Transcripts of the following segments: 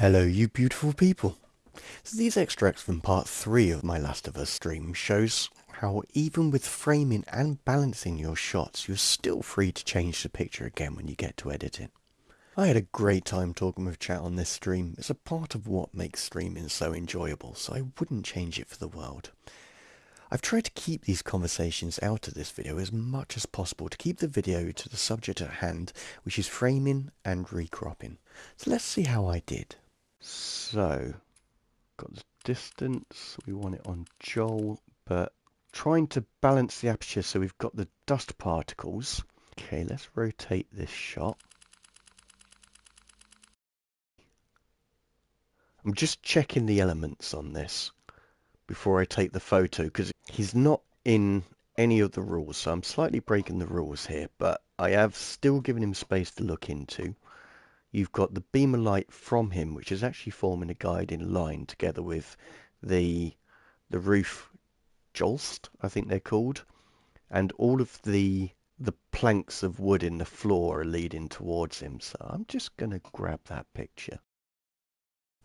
Hello, you beautiful people. So these extracts from part 3 of my Last of Us stream shows how even with framing and balancing your shots, you're still free to change the picture again when you get to editing. I had a great time talking with chat on this stream. It's a part of what makes streaming so enjoyable, so I wouldn't change it for the world. I've tried to keep these conversations out of this video as much as possible to keep the video to the subject at hand, which is framing and recropping. So let's see how I did. So, got the distance, we want it on Joel, but trying to balance the aperture so we've got the dust particles. Okay, let's rotate this shot. I'm just checking the elements on this before I take the photo because he's not in any of the rules, so I'm slightly breaking the rules here, but I have still given him space to look into. You've got the beam of light from him, which is actually forming a guiding line together with the roof joist, I think they're called, and all of the planks of wood in the floor are leading towards him. So I'm just going to grab that picture.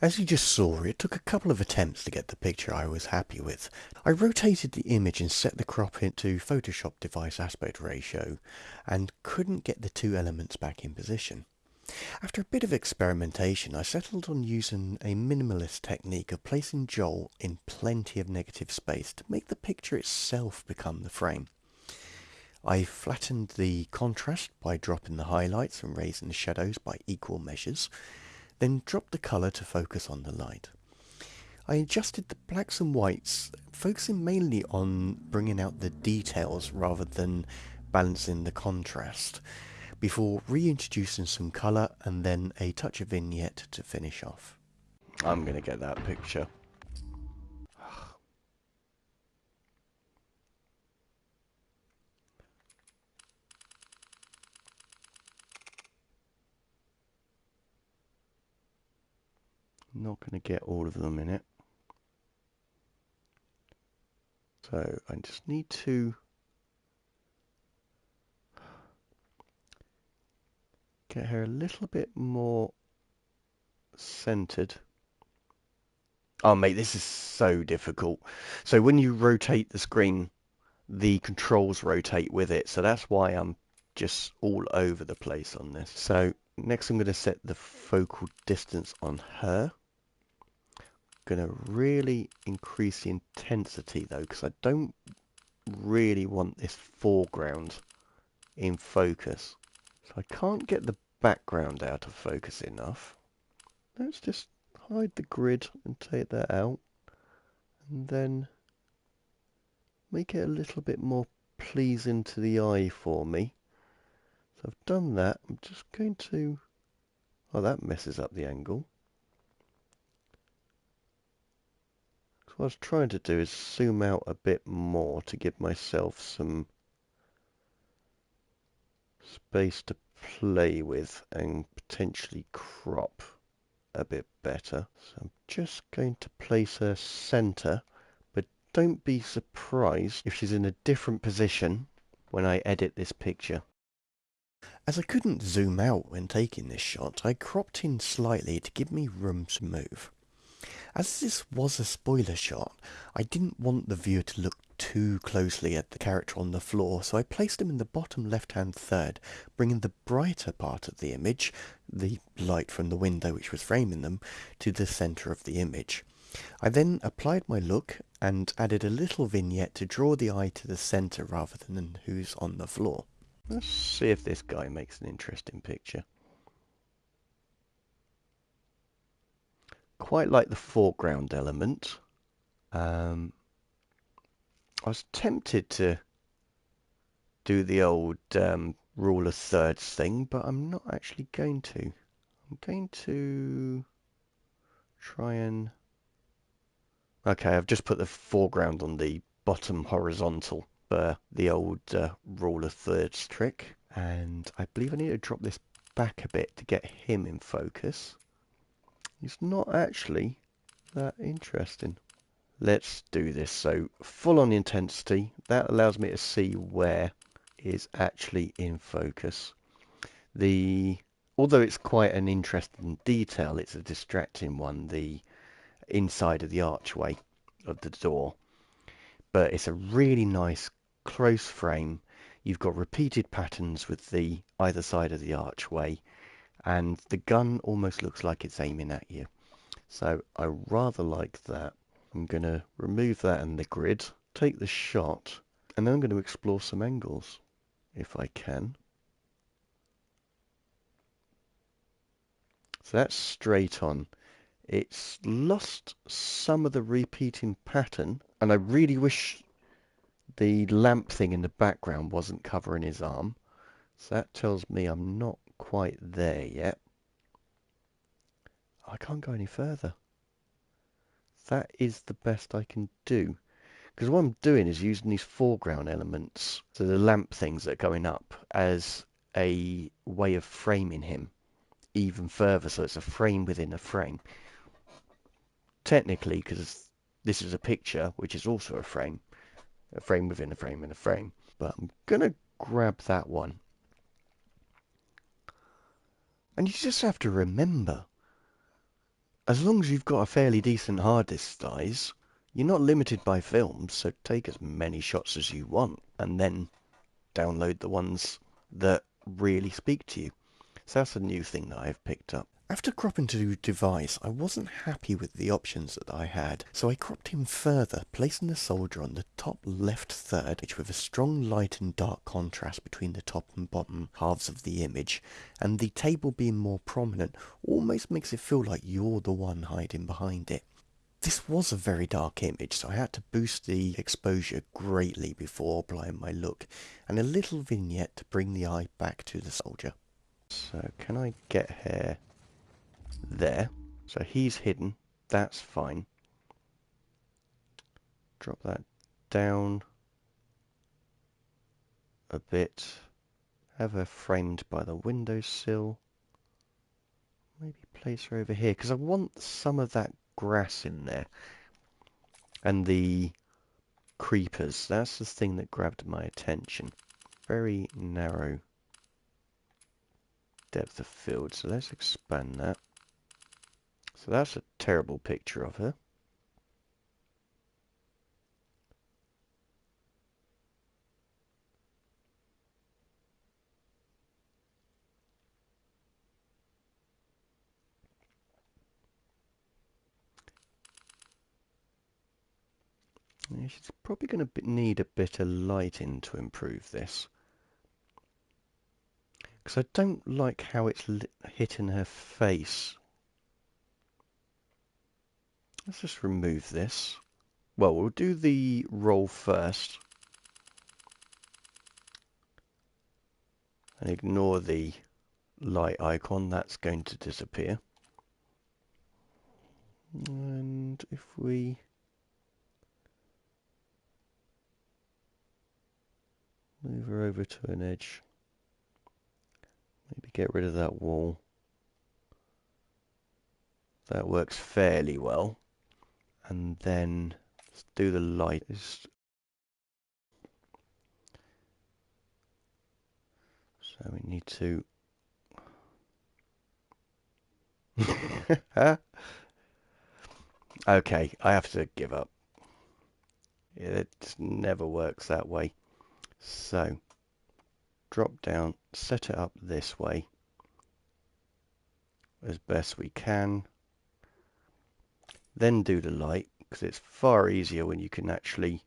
As you just saw, it took a couple of attempts to get the picture I was happy with. I rotated the image and set the crop into Photoshop device aspect ratio and couldn't get the two elements back in position. After a bit of experimentation, I settled on using a minimalist technique of placing Joel in plenty of negative space to make the picture itself become the frame. I flattened the contrast by dropping the highlights and raising the shadows by equal measures, then dropped the colour to focus on the light. I adjusted the blacks and whites, focusing mainly on bringing out the details rather than balancing the contrast, before reintroducing some colour and then a touch of vignette to finish off. I'm going to get that picture. Not going to get all of them in it. So I just need to get her a little bit more centered. Oh mate, this is so difficult. So when you rotate the screen, the controls rotate with it. So that's why I'm just all over the place on this. So next I'm going to set the focal distance on her. Going to really increase the intensity though, because I don't really want this foreground in focus. So I can't get the background out of focus enough. Let's just hide the grid and take that out. And then make it a little bit more pleasing to the eye for me. So I've done that. I'm just going to... Oh, that messes up the angle. So what I was trying to do is zoom out a bit more to give myself some space to play with and potentially crop a bit better. So I'm just going to place her center, but don't be surprised if she's in a different position when I edit this picture. As I couldn't zoom out when taking this shot, I cropped in slightly to give me room to move. As this was a spoiler shot, I didn't want the viewer to look too closely at the character on the floor, so I placed him in the bottom left-hand third, bringing the brighter part of the image, the light from the window which was framing them, to the centre of the image. I then applied my look and added a little vignette to draw the eye to the centre rather than who's on the floor. Let's see if this guy makes an interesting picture. Quite like the foreground element. I was tempted to do the old rule of thirds thing, but I'm not actually going to. I'm going to try and... Okay, I've just put the foreground on the bottom horizontal for the old rule of thirds trick. And I believe I need to drop this back a bit to get him in focus. He's not actually that interesting. Let's do this. So full on intensity, that allows me to see where is actually in focus. The although it's quite an interesting detail, it's a distracting one, the inside of the archway of the door. But it's a really nice close frame. You've got repeated patterns with the either side of the archway, and the gun almost looks like it's aiming at you. So I rather like that. I'm going to remove that and the grid, take the shot, and then I'm going to explore some angles, if I can. So that's straight on. It's lost some of the repeating pattern, and I really wish the lamp thing in the background wasn't covering his arm. So that tells me I'm not quite there yet. I can't go any further. That is the best I can do. Because what I'm doing is using these foreground elements, so the lamp things that are going up, as a way of framing him even further. So it's a frame within a frame. Technically, because this is a picture, which is also a frame within a frame and a frame. But I'm going to grab that one. And you just have to remember, as long as you've got a fairly decent hard disk size, you're not limited by films, so take as many shots as you want, and then download the ones that really speak to you. So that's a new thing that I've picked up. After cropping to device, I wasn't happy with the options that I had, so I cropped him further, placing the soldier on the top left third, which with a strong light and dark contrast between the top and bottom halves of the image, and the table being more prominent almost makes it feel like you're the one hiding behind it. This was a very dark image, so I had to boost the exposure greatly before applying my look, and a little vignette to bring the eye back to the soldier. So can I get here? There. So he's hidden. That's fine. Drop that down a bit. Have her framed by the windowsill. Maybe place her over here, because I want some of that grass in there. And the creepers. That's the thing that grabbed my attention. Very narrow depth of field. So let's expand that. So that's a terrible picture of her. Yeah, she's probably going to need a bit of lighting to improve this. Because I don't like how it's hitting her face. Let's just remove this. Well, we'll do the roll first. And ignore the light icon. That's going to disappear. And if we move her over to an edge, maybe get rid of that wall. That works fairly well. And then let's do the light. So we need to... Okay, I have to give up. It never works that way. So, drop down, set it up this way as best we can. Then do the light, because it's far easier when you can actually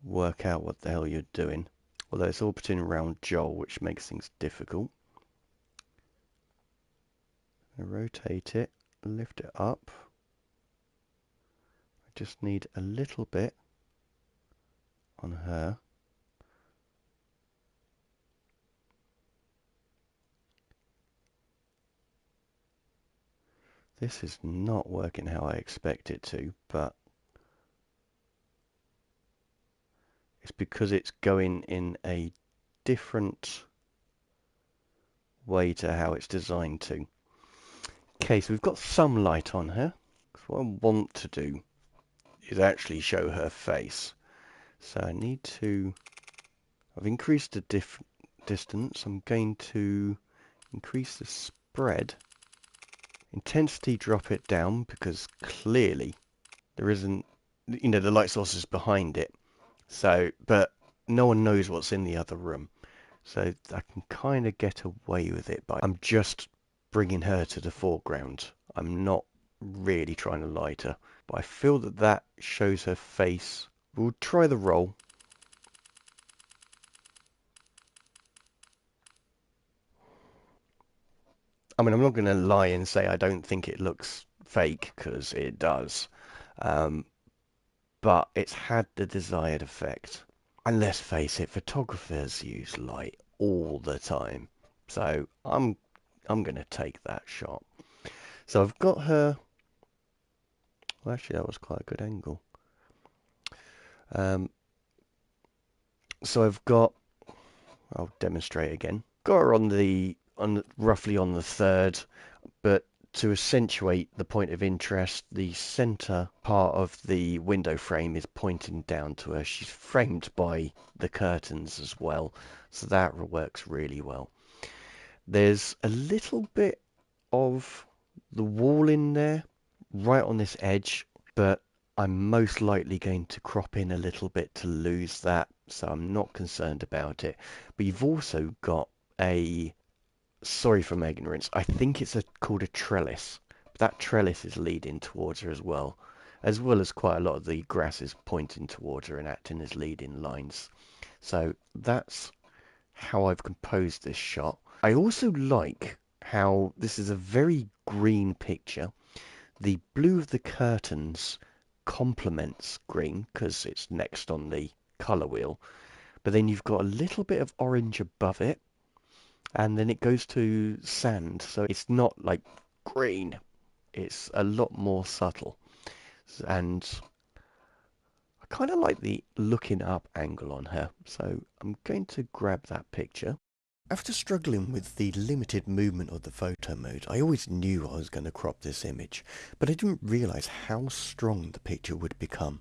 work out what the hell you're doing. Although it's orbiting around Joel, which makes things difficult. Rotate it, lift it up. I just need a little bit on her. This is not working how I expect it to, but it's because it's going in a different way to how it's designed to. Okay, so we've got some light on her. What I want to do is actually show her face. So I need to... I've increased the distance. I'm going to increase the spread, intensity drop it down because clearly there isn't, the light source is behind it. So, but no one knows what's in the other room. So I can kind of get away with it, but I'm just bringing her to the foreground. I'm not really trying to light her, but I feel that that shows her face. We'll try the roll. I mean, I'm not going to lie and say I don't think it looks fake, because it does. Um, but it's had the desired effect. And let's face it, photographers use light all the time. So I'm going to take that shot. So I've got her. Well, actually, that was quite a good angle. Um, so I've got. I'll demonstrate again. Got her roughly on the third, but to accentuate the point of interest, the center part of the window frame is pointing down to her. She's framed by the curtains as well, so that works really well. There's a little bit of the wall in there, right on this edge, but I'm most likely going to crop in a little bit to lose that, so I'm not concerned about it. But you've also got a, sorry for my ignorance, I think it's called a trellis. That trellis is leading towards her as well as quite a lot of the grass is pointing towards her and acting as leading lines. So that's how I've composed this shot. I also like how this is a very green picture. The blue of the curtains complements green because it's next on the color wheel, but then you've got a little bit of orange above it, and then it goes to sand, so it's not like green, it's a lot more subtle. And I kind of like the looking up angle on her, so I'm going to grab that picture. After struggling with the limited movement of the photo mode, I always knew I was going to crop this image, but I didn't realise how strong the picture would become.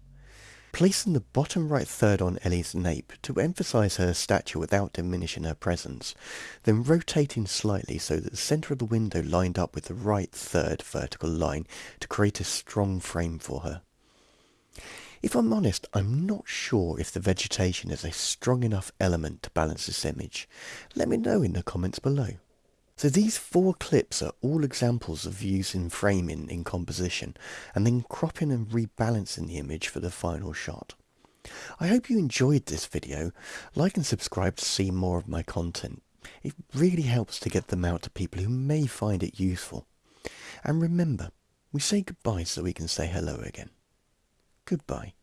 Placing the bottom right third on Ellie's nape to emphasise her stature without diminishing her presence, then rotating slightly so that the centre of the window lined up with the right third vertical line to create a strong frame for her. If I'm honest, I'm not sure if the vegetation is a strong enough element to balance this image. Let me know in the comments below. So these 4 clips are all examples of using framing in composition and then cropping and rebalancing the image for the final shot. I hope you enjoyed this video. Like and subscribe to see more of my content. It really helps to get them out to people who may find it useful. And remember, we say goodbye so we can say hello again. Goodbye.